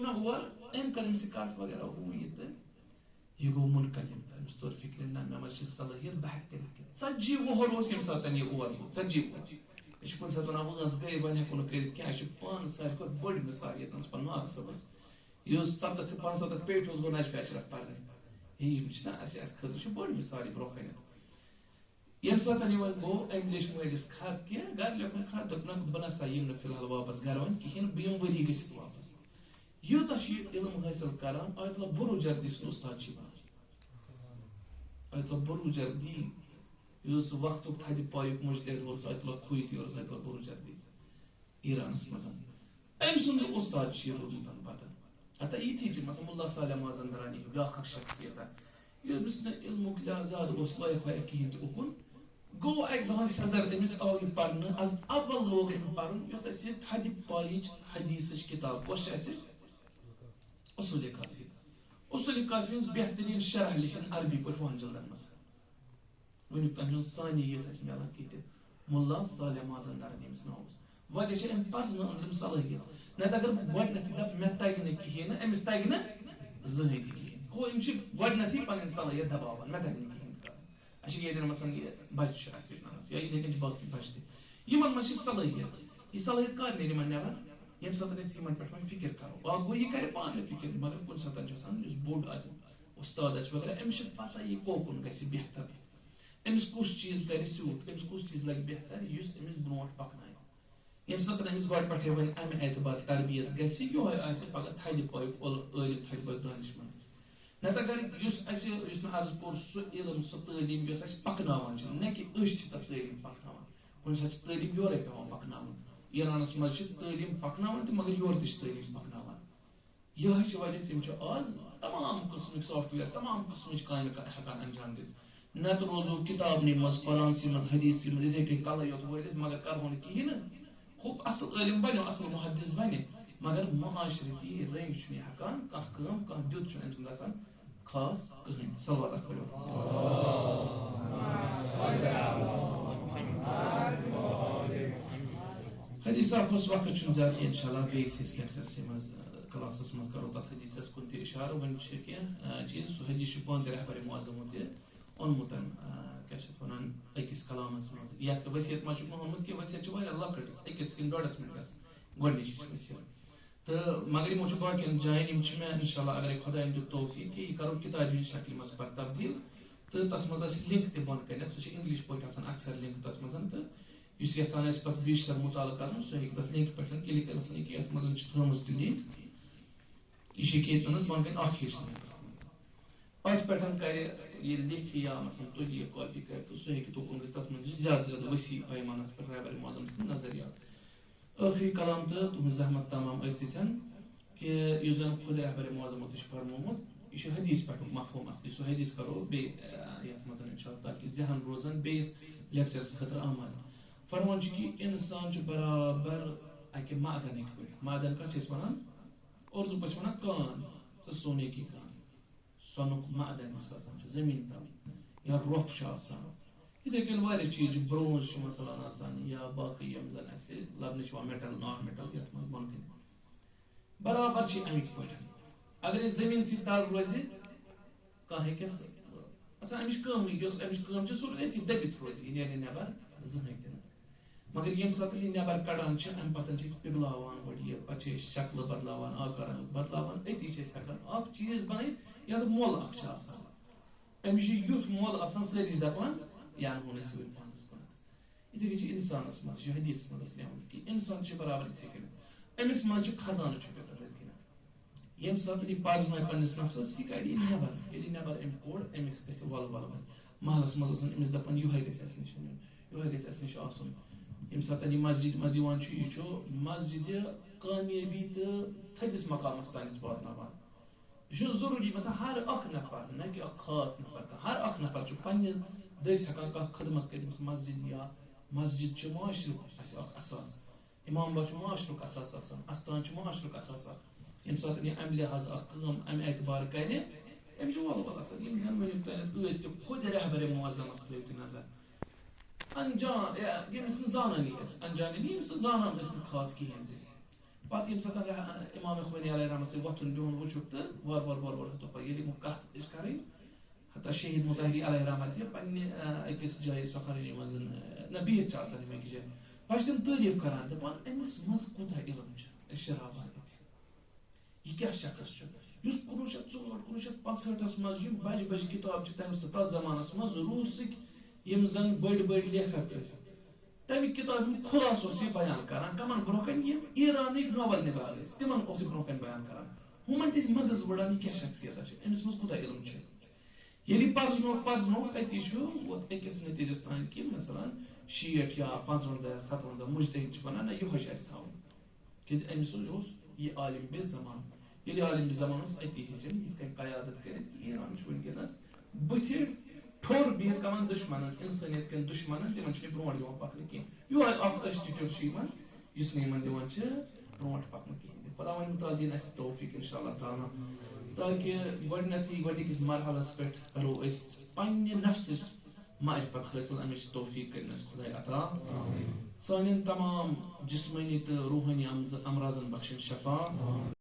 نا اور ام کر امس کت وغیرہ ہو یہ گو منقلب امس طور فکر نا مے مز صلاحیت بہ کر 40 وہر اس یم ساتن یہ اور گو 40 وہر یہ کن سات ونان وٲنٛس گٔے وۄنۍ ہٮ۪کو نہٕ کٔرِتھ کینٛہہ یہِ چھُ پانہٕ ساروی کھۄتہٕ بٔڑ مِثال ییٚتنَس پَنُن ناگ صٲبَس یُس 70 75 پیٹہِ اوس گوٚو نجفہِ اشرف پرنہِ یِم چھِنہ اَسہِ خٲطرٕ چھِ بٔڑ مِثال یہِ برونٛہہ کَنٮ۪تھ ییٚمہِ ساتہٕ یہِ وۄنۍ گوٚو أمۍ لیٚچھ مٲلِس خط کینٛہہ گرِ لیوکھُن خط دوٚپنکھ بہٕ نسا یِم نہٕ فِلحال واپس گرٕ وۄنۍ کِہیٖنۍ بہٕ یِمہٕ ؤری گٔژھِتھ واپس یوٗتاہ چھُ یہِ علم حٲصِل کران آیت اللہ بروٗ جردی سُنٛد اُستاد چھِ بنان آیت اللہ بروٗ جردی یُس وقتُک تھدِ پایُک مُجتہد اوس آیت اللہ خویتی اوس آیت اللہ بروٗ جردی ایرانس منٛز أمۍ سُنٛد اُستاد چھُ یہِ روٗدمُت پتہٕ ہتا یِتھی چھِ مثلاً مُلا صالح مازندرانی بیٛاکھ اکھ شخصیت ییٚمِس نہٕ علمُک زیادٕ اوس لایق وایق کِہیٖنۍ تہِ اُکُن گوٚو اکہِ دۄہ سزر تٔمِس آو یہِ پرنہٕ از اول لوگ أمۍ پرُن یۄس اَسہِ تھدِ پایِچ حدیٖثٕچ کِتاب کۄس چھِ اَسہِ اصوٗلِ کافی اصوٗلِ کافی ہٕنٛز بہتریٖن شرح لیکھِن عربی پٲٹھۍ 2 جلدن منٛز وٕنیُک تام چھُنہٕ ثانیت اَسہِ مِلان کینٛہہ تہِ مُلا صالح مازندرانی ییٚمِس ناو اوس وجہ چھِ أمۍ پرزنہٕ أنٛدرِم صلٲحیت نتہٕ اگر گۄڈنیٚتھٕے دپ مےٚ تگہِ نہٕ کِہیٖنۍ نہٕ أمِس تگہِ نہٕ زٕہٕنۍ تہِ کِہیٖنۍ گوٚو یِم چھِ گۄڈنیٚتھٕے پنٕنۍ صلٲحیت دباوان مےٚ تگہِ نہٕ کِہیٖنۍ کرُن اَسہِ چھِ ییٚتٮ۪ن مثلاً یہِ بچہِ چھُ اَسہِ ییٚتنس یا یِتھٕے کٔنۍ چھِ باقٕے بچہِ تہِ یِمن منٛز چھِ صلٲحیت یہِ صلٲحیت کر نیرِ یِمن نٮ۪بر ییٚمہِ ساتہٕ أسۍ یِمن پٮ۪ٹھ وۄنۍ فِکر کرو اکھ گوٚو یہِ کرِ پانہٕ فِکر مگر کُنہِ ساتہٕ چھُ آسان یُس بوٚڑ آسہِ اُستاد آسہِ وغیرہ أمِس چھِ پتہ یہِ کوکُن گژھِ بہتر أمِس کُس چیٖز کرِ سیوٚد أمِس کُس چیٖز لگہِ بہتر یُس أمِس برونٛٹھ پکنایہِ ییٚمہِ ساتہٕ أمِس گۄڈٕ پٮ۪ٹھٕے وۄنۍ اَمہِ اعتبار تربیت گژھِ یِہوے آسہِ پگاہ تھدِ پایُک عٲلِم تھدِ پایُک دانشمند نتہٕ اگر یُس مےٚ عرض کوٚر سُہ علم سُہ تعلیٖم یۄس اَسہِ پکناوان چھِ نہ کہِ أسۍ چھِ تتھ تعلیٖم پکناوان کُنہِ ساتہٕ چھِ تعلیٖم یورے پیٚوان پکناوُن ایرانس منٛز چھِ تعلیٖم پکناوان تہٕ مگر یورٕ تہِ چھِ تعلیٖم پکناوان یِہوے چھِ وجہ تِم چھِ آز تمام قٕسمٕکۍ سافٹ وِیر تمام قٕسمٕچ کامہِ ہٮ۪کان انجام دِتھ نتہٕ روزو کِتابنٕے منٛز قرآنسٕے منٛز حدیٖثسٕے منٛز یِتھٕے کٔنۍ کلے یوت وٲلِتھ مگر کرہو نہٕ کِہیٖنۍ نہٕ خوب اصل عٲلِم بنیو اصل محدث بنہِ مگر معاشرتی رٔنٛگۍ چھُنہٕ یہِ ہٮ۪کان کانٛہہ کٲم کانٛہہ دیُت چھُنہٕ أمۍ سُنٛد آسان خاص کٕہٕنۍ صلوات پٔرِو حدیث اکھ اوس وقت چھُنہٕ زیادٕ کینٛہہ انشاءاللہ بیٚیِس ہِس لیکچرسٕے منٛز کلاسس منٛز کرو تتھ حدیثس کُن تہِ اِشارٕ وۄنۍ چھِ کینٛہہ چیٖز سُہ حدیث چھُ پانہٕ تہِ رہبرِ معظمو تہِ اوٚنمُت کیٛاہ چھِ اتھ ونان أکِس کلامس منٛز یتھ ؤصیت منٛز چھُکھ نہٕ اوٚنمُت کینٛہہ ؤصیت چھِ واریاہ لۄکٕٹ 1 کِنہٕ 1.5 مِنٹس گۄڈنِچ ؤصیت تہٕ مگر یِمو چھُ باقین جاین یِم چھِ مےٚ انشاءاللہ اگرے خۄداین دیُت توفیٖق کہِ یہِ کرو کِتابہِ ہِنٛدِ شکلہِ منٛز پتہٕ تبدیٖل تہٕ تتھ منٛز آسہِ لِنک تہِ بۄن کٔنٮ۪تھ سُہ چھِ انگلش پٲٹھۍ آسان اکثر لِنک تتھ منٛز تہٕ یُس یژھان آسہِ پتہٕ بیشتر مُطالعہٕ کرُن سُہ ہیٚکہِ تتھ لِنک پٮ۪ٹھ کِلِک کٔرِتھ مثلاً یہِ یتھ منٛز چھِ تھٲومٕژ تہِ لِنک یہِ چھِ ییٚتنس بۄن کٔنۍ اکھ ہِش لِنک اتھ پٮ۪ٹھ کرِ یہِ لیکھِ یا مثلاً تُلہِ یہِ کاپی کرِ تہٕ سُہ ہیٚکہِ توکُن گٔژھِتھ تتھ منٛز چھِ زیادٕ زیادٕ وسیع پیمانس پٮ۪ٹھ رہبرِ معظم سٕنٛدۍ نظریات ٲخری کلام تہٕ تُہنٛز زحمت تمام ٲسِتھ کہِ یُس زن خۄد رہبرِ معظمو تہِ چھُ فرمومُت یہِ چھُ حدیث پٮ۪ٹھُک مفہوم اصلی سُہ حدیث کرو بیٚیہِ یتھ منٛز انشاءاللہ تاکہِ ذہن روزن بیٚیِس لیکچرس خٲطرٕ آماد فرمان چھُ کہِ انسان چھُ برابر اکہِ معدنٕکۍ پٲٹھۍ معدن کتھ چھِ أسۍ ونان اردوٗ پٲٹھۍ چھِ ونان کان تہٕ سونے کی کان سۄنُک معدن یُس آسان چھُ زٔمیٖن تل یا رۄپھ چھُ آسان یِتھٕے کٔنۍ واریاہ چیٖز چھِ برونز چھُ مثلاً آسان یا باقٕے یِم زن اَسہِ لبنہٕ چھِ یِوان میٹل نان میٹل یتھ منٛز بۄن کٔنۍ برابر چھِ امِکۍ پٲٹھۍ اگر أسۍ زٔمیٖنسٕے تل روزِ کانٛہہ ہیٚکٮ۪س مثلاً امِچ کٲمٕے یۄس امِچ کٲم چھِ سُہ روزِ أتھی دٔبِتھ روزِ یہِ نیرِ نہٕ نٮ۪بر زٕہٕنۍ تہِ نہٕ مگر ییٚمہِ ساتہٕ یہِ نٮ۪بر کڑان چھِ امہِ پتہٕ چھِ أسۍ پِگلاوان گۄڈٕ یہِ پتہٕ چھِ أسۍ شکلہٕ بدلاوان آکار بدلاوان أتی چھِ أسۍ ہٮ۪کان اکھ چیٖز بنٲیِتھ یتھ مۄل اکھ چھُ آسان أمِس چھُ یُتھ مۄل آسان سٲری چھِ دپان یہِ انہون أسۍ وۄنۍ پانس کُنتھ یِتھٕے کٔنۍ چھِ انسانس منٛز یہِ چھُ حدیثس منٛز اَسہِ لیومُت کہِ انسان چھُ برابر یِتھٕے کٔنۍ أمِس منٛز چھُ خزانہٕ چھُپِتھ أنٛدرۍ کِنۍ ییٚمہِ ساتہٕ یہِ پرزنایہِ پننِس نفسس یہِ کڑِ یہِ نٮ۪بر ییٚلہِ یہِ نٮ۪بر أمۍ کوٚڑ أمِس گژھِ ول ول وۄنۍ محلس منٛز آسان أمِس دپان یِہوے گژھِ اسہِ نِش نیُن یِہوے گژھِ اسہِ نِش آسُن ییٚمہِ ساتہٕ یہِ مسجد منٛز یِوان چھُ یہِ چھُ مسجدِ کامیٲبی تہٕ تھٔدِس مقامس تانٮ۪تھ واتناوان یہِ چھُنہٕ ضروٗری مثلاً ہر اکھ نفر نہ کہِ اکھ خاص نفر ہر اکھ نفر چھُ پننہِ دٔسۍ ہٮ۪کان کانٛہہ خدمت کٔرِتھ ییٚمِس مسجد یا مسجد چھُ معاشرُک اَسہِ اکھ اساس امام باغ چھُ معاشرُک اساس آسان استان چھُ معاشرُک اساس اکھ ییٚمہِ ساتہٕ یہِ امہِ لحاظ اکھ کٲم امہِ اعتبار کرِ أمِس چھُ ول ول آسان یِم زن وٕنیُک تانٮ۪تھ ٲسۍ تہِ خۄد رہبرِ معظمس تھٲیِو تُہۍ نظر انجان ییٚمِس نہٕ زانانی ٲسۍ انجان ییٚمِس نہٕ زانان ٲسۍ نہٕ خاص کِہیٖنۍ تہِ پتہٕ ییٚمہِ ساتہٕ اِمام خمینی علیہ رحمت سۭتۍ وۄتھُن بِہُن وٕچھُکھ تہٕ وارٕ ہیوٚتُن پَتہٕ ییٚلہِ یِمو کَتھ ٲسۍ کَرٕنۍ حتیٰ شہیٖد مُطہری علیہ رحمت تہِ پنٛنہِ أکِس جایہِ سۄکھرٲنی منٛز نہ بِہِتھ چھِ آسان یِم أکِس جایہِ پَتہٕ چھِ تِم تعریٖف کَران دَپان أمِس منٛز کوٗتاہ علم چھُ شرابات یہِ کیٛاہ شخص چھُ یُس 1964-1965 منٛز یِم بَجہِ بَجہِ کِتاب چھِ تَمہِ تَتھ زمانَس منٛز روٗسٕکۍ یِم زَن بٔڑۍ بٔڑۍ لیکھک ٲسۍ تَمہِ کِتابہِ ہُنٛد خُلاصہٕ اوس یہِ بیان کران کَمن برونٛہہ کَنہِ یِم ایرانٕکۍ ناول نِگار ٲسۍ تِمن اوس یہِ برونٛہہ کَنہِ بیان کران ہُمن تہِ ٲسۍ مغز وٕڑان یہِ کیٛاہ شخصیتا چھِ أمِس منٛز کوٗتاہ علم چھُ ییٚلہِ یہِ پرزنووُکھ أتی چھُ ووت أکِس نٔتیٖجس تانۍ کہِ مثلاً 60 یا 55 یا 57 مُجتہِد چھِ وَنان نہ یِہوے چھُ اَسہِ تھاوُن کیازِ أمِس اوس یہِ عالم بے زمان ییٚلہِ عالم بے زمان اوس أتی ہیٚچھِن یِتھ کٔنۍ قیادت کٔرِتھ ایران چھُ وٕنکیٚنس بٕتھِ ٹھوٚر بِہِتھ کَمن دُشمنن اِنسٲنیت کٮ۪ن دُشمنن تِمن چھُنہٕ برونٛٹھ دِوان پَکنہٕ کینٛہہ یِہوے اکھ انسٹِٹیوٗٹ چھُ یِمن یُس نہٕ یِمن دِوان چھِ برونٛٹھ پَکنہٕ کِہیٖنۍ تہِ خۄداوند تعالیٰ دِیِن اَسہِ توفیٖق اِنشاء اللہ تعالیٰ تاکہِ گۄڈٕنیٚتھٕے کِس مرحلس پٮ۪ٹھ کرو أسۍ پننہِ نفسٕچ معرفت حٲصِل اَمِچ توفیٖق کٔرِنۍ اَسہِ خۄداے عطا سانٮ۪ن تمام جسمٲنی تہٕ روحٲنی امراضن بخشن شفا